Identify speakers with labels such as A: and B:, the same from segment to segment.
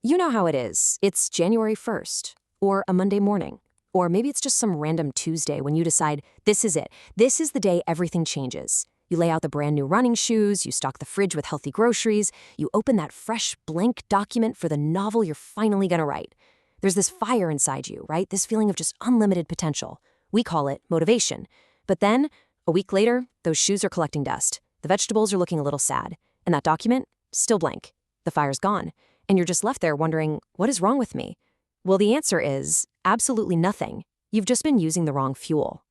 A: You know how it is. It's January 1st, or a Monday morning, or maybe it's just some random Tuesday when you decide, this is it. This is the day everything changes. You lay out the brand new running shoes, you stock the fridge with healthy groceries, you open that fresh, blank document for the novel you're finally gonna write. There's this fire inside you, right? This feeling of just unlimited potential. We call it motivation. But then, a week later, those shoes are collecting dust. The vegetables are looking a little sad. And that document, still blank. The fire's gone. And you're just left there wondering, what is wrong with me? Well, the answer is absolutely nothing. You've just been using the wrong fuel.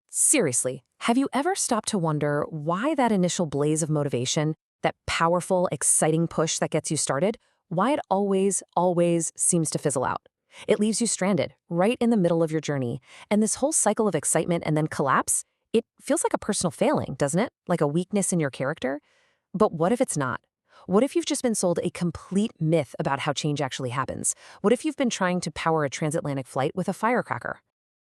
A: Seriously, have you ever stopped to wonder why that initial blaze of motivation, that powerful, exciting push that gets you started, why it always seems to fizzle out? It leaves you stranded, right in the middle of your journey. And this whole cycle of excitement and then collapse, it feels like a personal failing, doesn't it? Like a weakness in your character? But what if it's not? What if you've just been sold a complete myth about how change actually happens? What if you've been trying to power a transatlantic flight with a firecracker?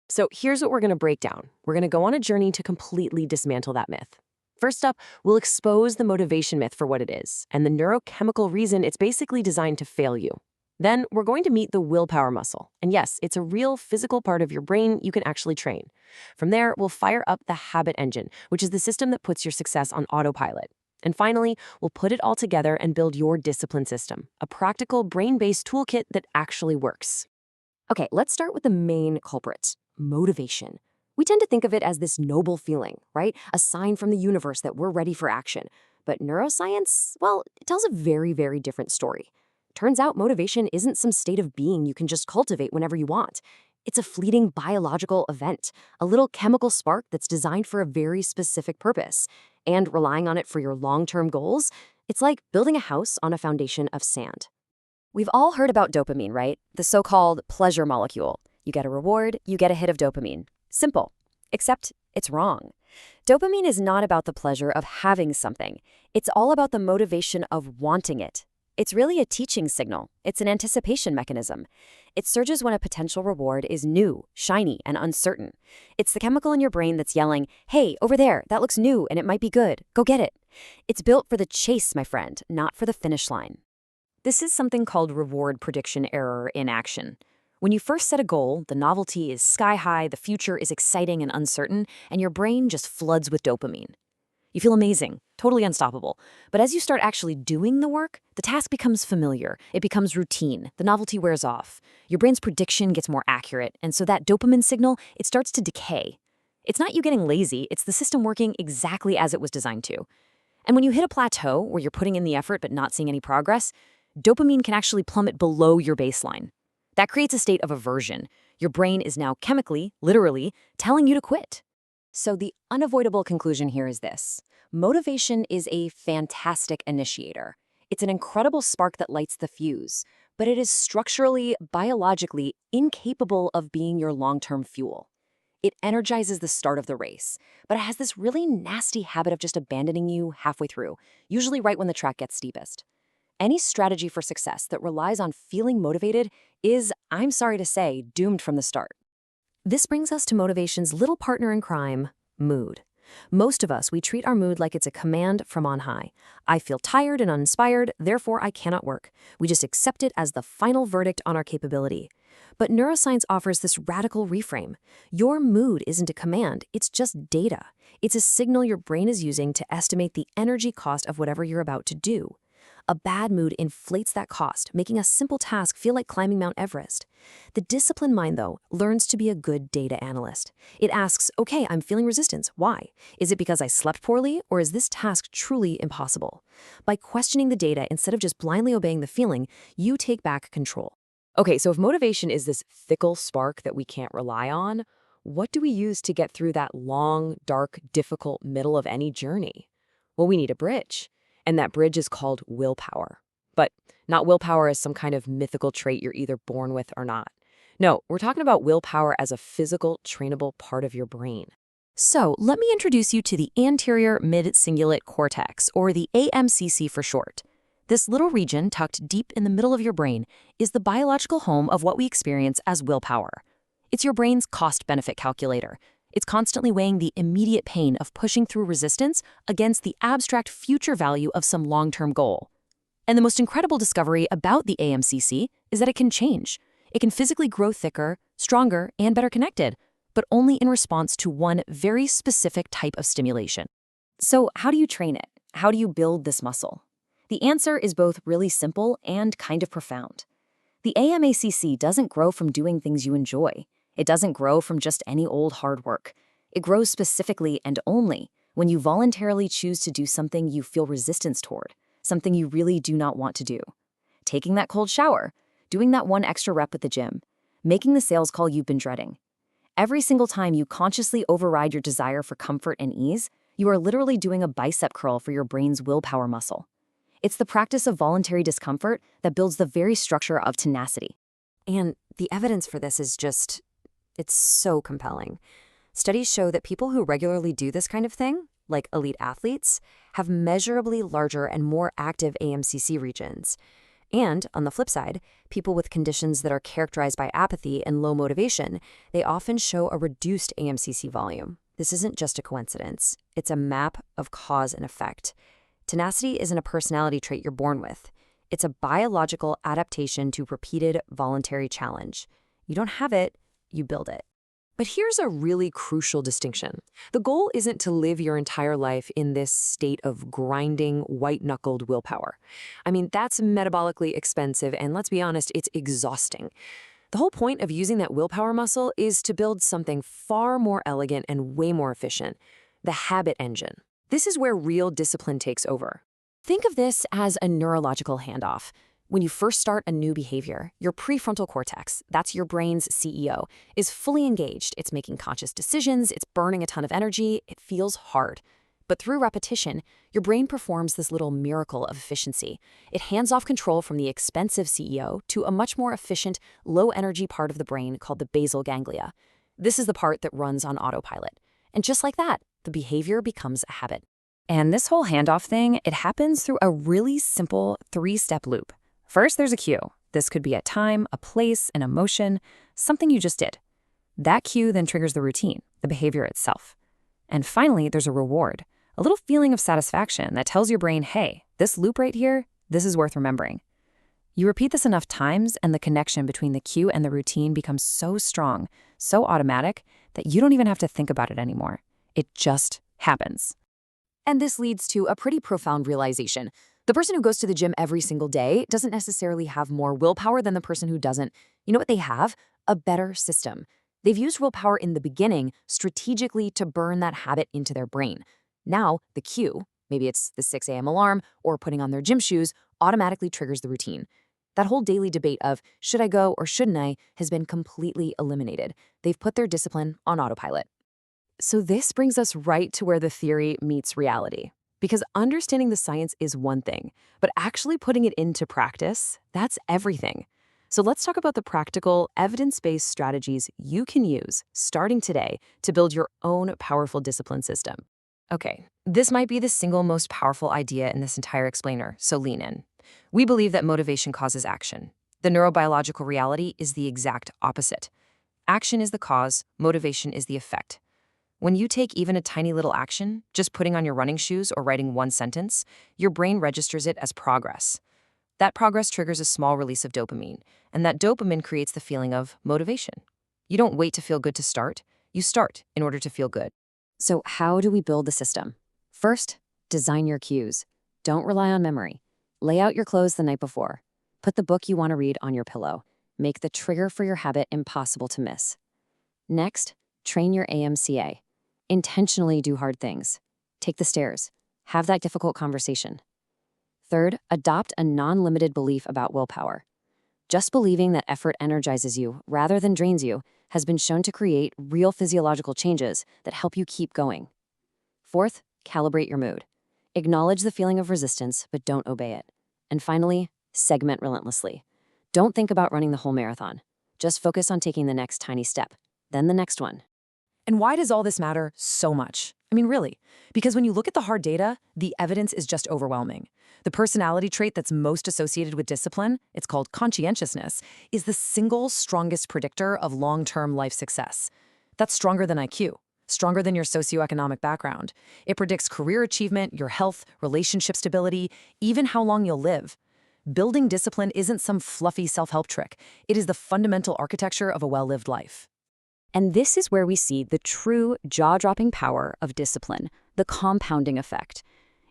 A: So here's what we're going to break down. We're going to go on a journey to completely dismantle that myth. First up, we'll expose the motivation myth for what it is, and the neurochemical reason it's basically designed to fail you. Then we're going to meet the willpower muscle. And yes, it's a real physical part of your brain you can actually train. From there, we'll fire up the habit engine, which is the system that puts your success on autopilot. And finally, we'll put it all together and build your discipline system, a practical brain-based toolkit that actually works. Okay, let's start with the main culprit, motivation. We tend to think of it as this noble feeling, right? A sign from the universe that we're ready for action. But neuroscience, well, it tells a very different story. Turns out motivation isn't some state of being you can just cultivate whenever you want. It's a fleeting biological event, a little chemical spark that's designed for a very specific purpose. And relying on it for your long-term goals, it's like building a house on a foundation of sand. We've all heard about dopamine, right? The so-called pleasure molecule. You get a reward, you get a hit of dopamine. Simple. Except it's wrong. Dopamine is not about the pleasure of having something. It's all about the motivation of wanting it. It's really a teaching signal. It's an anticipation mechanism. It surges when a potential reward is new, shiny, and uncertain. It's the chemical in your brain that's yelling, hey, over there, that looks new and it might be good. Go get it. It's built for the chase, my friend, not for the finish line. This is something called reward prediction error in action. When you first set a goal, the novelty is sky high, the future is exciting and uncertain, and your brain just floods with dopamine. You feel amazing, totally unstoppable. But as you start actually doing the work, the task becomes familiar. It becomes routine. The novelty wears off. Your brain's prediction gets more accurate, and so that dopamine signal, it starts to decay. It's not you getting lazy, it's the system working exactly as it was designed to. And when you hit a plateau where you're putting in the effort but not seeing any progress, dopamine can actually plummet below your baseline. That creates a state of aversion. Your brain is now chemically, literally, telling you to quit. So the unavoidable conclusion here is this. Motivation is a fantastic initiator. It's an incredible spark that lights the fuse, but it is structurally, biologically incapable of being your long-term fuel. It energizes the start of the race, but it has this really nasty habit of just abandoning you halfway through, usually right when the track gets steepest. Any strategy for success that relies on feeling motivated is, I'm sorry to say, doomed from the start. This brings us to motivation's little partner in crime, mood. Most of us, we treat our mood like it's a command from on high. I feel tired and uninspired, therefore I cannot work. We just accept it as the final verdict on our capability. But neuroscience offers this radical reframe. Your mood isn't a command, it's just data. It's a signal your brain is using to estimate the energy cost of whatever you're about to do. A bad mood inflates that cost, making a simple task feel like climbing Mount Everest. The disciplined mind, though, learns to be a good data analyst. It asks, okay, I'm feeling resistance. Why? Is it because I slept poorly, or is this task truly impossible? By questioning the data instead of just blindly obeying the feeling, you take back control. Okay, so if motivation is this fickle spark that we can't rely on, what do we use to get through that long, dark, difficult middle of any journey? Well, we need a bridge. And that bridge is called willpower. But not willpower as some kind of mythical trait you're either born with or not. No, we're talking about willpower as a physical, trainable part of your brain. So let me introduce you to the anterior mid-cingulate cortex, or the AMCC for short. This little region tucked deep in the middle of your brain is the biological home of what we experience as willpower. It's your brain's cost-benefit calculator. It's constantly weighing the immediate pain of pushing through resistance against the abstract future value of some long-term goal. And the most incredible discovery about the AMCC is that it can change. It can physically grow thicker, stronger, and better connected, but only in response to one very specific type of stimulation. So how do you train it? How do you build this muscle? The answer is both really simple and kind of profound. The AMACC doesn't grow from doing things you enjoy. It doesn't grow from just any old hard work. It grows specifically and only when you voluntarily choose to do something you feel resistance toward, something you really do not want to do. Taking that cold shower, doing that one extra rep at the gym, making the sales call you've been dreading. Every single time you consciously override your desire for comfort and ease, you are literally doing a bicep curl for your brain's willpower muscle. It's the practice of voluntary discomfort that builds the very structure of tenacity. And the evidence for this is it's so compelling. Studies show that people who regularly do this kind of thing, like elite athletes, have measurably larger and more active AMCC regions. And on the flip side, people with conditions that are characterized by apathy and low motivation, they often show a reduced AMCC volume. This isn't just a coincidence. It's a map of cause and effect. Tenacity isn't a personality trait you're born with. It's a biological adaptation to repeated voluntary challenge. You don't have it, you build it. But here's a really crucial distinction. The goal isn't to live your entire life in this state of grinding, white-knuckled willpower. I mean, that's metabolically expensive, and let's be honest, it's exhausting. The whole point of using that willpower muscle is to build something far more elegant and way more efficient, the habit engine. This is where real discipline takes over. Think of this as a neurological handoff. When you first start a new behavior, your prefrontal cortex, that's your brain's CEO, is fully engaged. It's making conscious decisions, it's burning a ton of energy, it feels hard. But through repetition, your brain performs this little miracle of efficiency. It hands off control from the expensive CEO to a much more efficient, low-energy part of the brain called the basal ganglia. This is the part that runs on autopilot. And just like that, the behavior becomes a habit. And this whole handoff thing, it happens through a really simple 3-step loop. First, there's a cue. This could be a time, a place, an emotion, something you just did. That cue then triggers the routine, the behavior itself. And finally, there's a reward, a little feeling of satisfaction that tells your brain, hey, this loop right here, this is worth remembering. You repeat this enough times, and the connection between the cue and the routine becomes so strong, so automatic, that you don't even have to think about it anymore. It just happens. And this leads to a pretty profound realization. The person who goes to the gym every single day doesn't necessarily have more willpower than the person who doesn't. You know what they have? A better system. They've used willpower in the beginning strategically to burn that habit into their brain. Now, the cue, maybe it's the 6 a.m. alarm or putting on their gym shoes, automatically triggers the routine. That whole daily debate of should I go or shouldn't I has been completely eliminated. They've put their discipline on autopilot. So this brings us right to where the theory meets reality. Because understanding the science is one thing, but actually putting it into practice, that's everything. So let's talk about the practical, evidence-based strategies you can use starting today to build your own powerful discipline system. Okay, this might be the single most powerful idea in this entire explainer, so lean in. We believe that motivation causes action. The neurobiological reality is the exact opposite. Action is the cause, motivation is the effect. When you take even a tiny little action, just putting on your running shoes or writing one sentence, your brain registers it as progress. That progress triggers a small release of dopamine, and that dopamine creates the feeling of motivation. You don't wait to feel good to start, you start in order to feel good. So how do we build the system? First, design your cues. Don't rely on memory. Lay out your clothes the night before. Put the book you want to read on your pillow. Make the trigger for your habit impossible to miss. Next, train your AMCA. Intentionally do hard things. Take the stairs. Have that difficult conversation. Third, adopt a non-limited belief about willpower. Just believing that effort energizes you rather than drains you has been shown to create real physiological changes that help you keep going. Fourth, calibrate your mood. Acknowledge the feeling of resistance, but don't obey it. And finally, segment relentlessly. Don't think about running the whole marathon. Just focus on taking the next tiny step, then the next one. And why does all this matter so much? I mean, really, because when you look at the hard data, the evidence is just overwhelming. The personality trait that's most associated with discipline, it's called conscientiousness, is the single strongest predictor of long-term life success. That's stronger than IQ, stronger than your socioeconomic background. It predicts career achievement, your health, relationship stability, even how long you'll live.
B: Building discipline isn't some fluffy self-help trick. It is the fundamental architecture of a well-lived life.
C: And this is where we see the true jaw-dropping power of discipline, the compounding effect.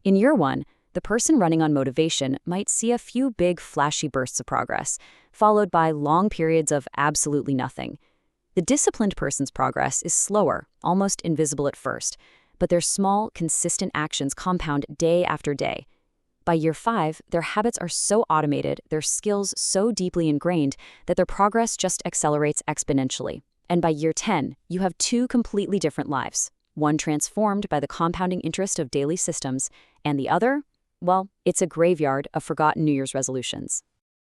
C: In year one, the person running on motivation might see a few big, flashy bursts of progress, followed by long periods of absolutely nothing. The disciplined person's progress is slower, almost invisible at first, but their small, consistent actions compound day after day. By year 5, their habits are so automated, their skills so deeply ingrained, that their progress just accelerates exponentially. And by year 10, you have two completely different lives, one transformed by the compounding interest of daily systems, and the other, well, it's a graveyard of forgotten New Year's resolutions.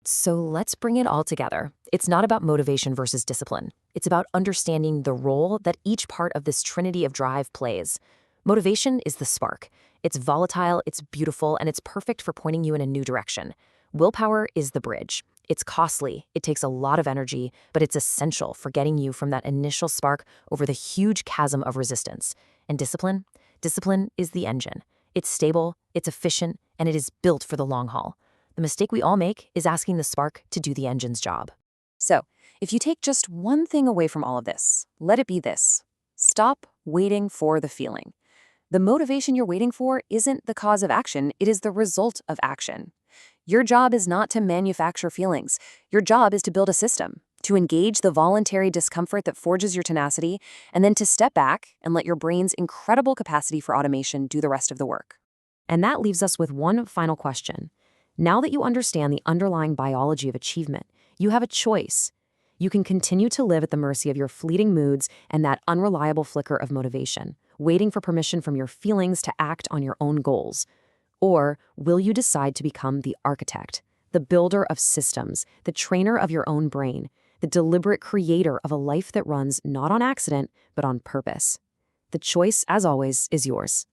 A: So let's bring it all together. It's not about motivation versus discipline. It's about understanding the role that each part of this trinity of drive plays. Motivation is the spark. It's volatile, it's beautiful, and it's perfect for pointing you in a new direction. Willpower is the bridge. It's costly, it takes a lot of energy, but it's essential for getting you from that initial spark over the huge chasm of resistance. And discipline? Discipline is the engine. It's stable, it's efficient, and it is built for the long haul. The mistake we all make is asking the spark to do the engine's job.
B: So, if you take just one thing away from all of this, let it be this. Stop waiting for the feeling. The motivation you're waiting for isn't the cause of action, it is the result of action. Your job is not to manufacture feelings. Your job is to build a system, to engage the voluntary discomfort that forges your tenacity, and then to step back and let your brain's incredible capacity for automation do the rest of the work.
A: And that leaves us with one final question. Now that you understand the underlying biology of achievement, you have a choice. You can continue to live at the mercy of your fleeting moods and that unreliable flicker of motivation, waiting for permission from your feelings to act on your own goals. Or will you decide to become the architect, the builder of systems, the trainer of your own brain, the deliberate creator of a life that runs not on accident, but on purpose? The choice, as always, is yours.